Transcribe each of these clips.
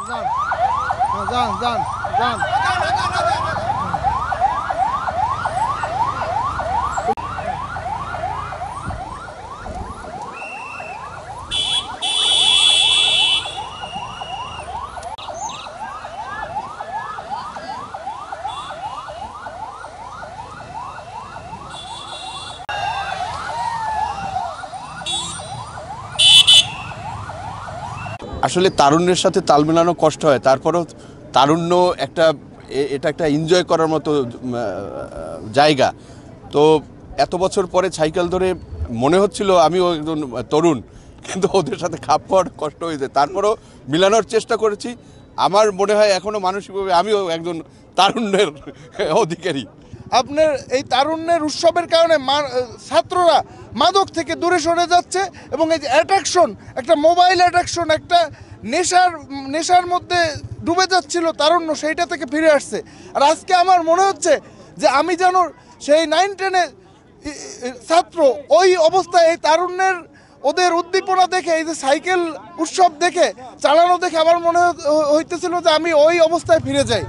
যান যান যান। আসলে তারুণ্যের সাথে তাল মেলানো কষ্ট হয়, তারপরেও তারুণ্য এটা একটা এনজয় করার মতো জায়গা। তো এত বছর পরে সাইকেল ধরে মনে হচ্ছিল আমিও একজন তরুণ, কিন্তু ওদের সাথে খাপ খাওয়ার কষ্ট হয়েছে। তারপরেও মিলানোর চেষ্টা করেছি। আমার মনে হয় এখনও মানসিকভাবে আমিও একজন তারুণ্যের অধিকারী। আপনার এই তারুণ্যের উৎসবের কারণে ছাত্ররা মাদক থেকে দূরে সরে যাচ্ছে এবং এই যে অ্যাট্রাকশন, একটা মোবাইল অ্যাট্রাকশন, একটা নেশার মধ্যে ডুবে যাচ্ছিল তারুণ্য, সেইটা থেকে ফিরে আসছে। আর আজকে আমার মনে হচ্ছে যে আমি যেন সেই 9-10 ছাত্র, ওই অবস্থায় এই তারুণ্যের ওদের উদ্দীপনা দেখে, এই যে সাইকেল উৎসব দেখে, চালানো দেখে আমার মনে হইতেছিল যে আমি ওই অবস্থায় ফিরে যাই।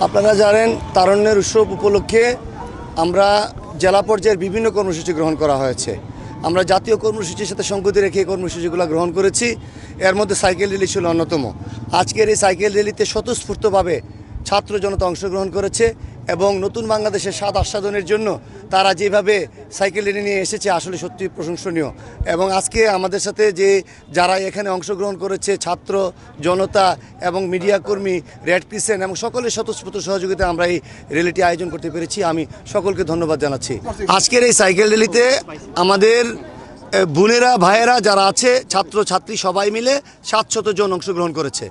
আপনারা জানেন তারুণ্যের উৎসব উপলক্ষে আমরা জেলা পর্যায়ের বিভিন্ন কর্মসূচি গ্রহণ করা হয়েছে। আমরা জাতীয় কর্মসূচির সাথে সঙ্গতি রেখে এই কর্মসূচিগুলো গ্রহণ করেছি। এর মধ্যে সাইকেল র্যালি ছিল অন্যতম। আজকের এই সাইকেল র্যালিতে স্বতঃস্ফূর্তভাবে ছাত্র জনতা অংশগ্রহণ করেছে এবং নতুন বাংলাদেশের স্বাদ আস্বাদনের জন্য তারা যেভাবে সাইকেল র্যালি নিয়ে এসেছে আসলে সত্যি প্রশংসনীয়। এবং আজকে আমাদের সাথে যারা এখানে অংশগ্রহণ করেছে, ছাত্র জনতা এবং মিডিয়া কর্মী, রেড ক্রিসেন্ট এবং সকলের স্বতঃস্ফূর্ত সহযোগিতায় আমরা এই র্যালিটি আয়োজন করতে পেরেছি। আমি সকলকে ধন্যবাদ জানাচ্ছি। আজকের এই সাইকেল র্যালিতে আমাদের বোনেরা ভাইয়েরা যারা আছে, ছাত্র ছাত্রী সবাই মিলে 700 জন অংশগ্রহণ করেছে।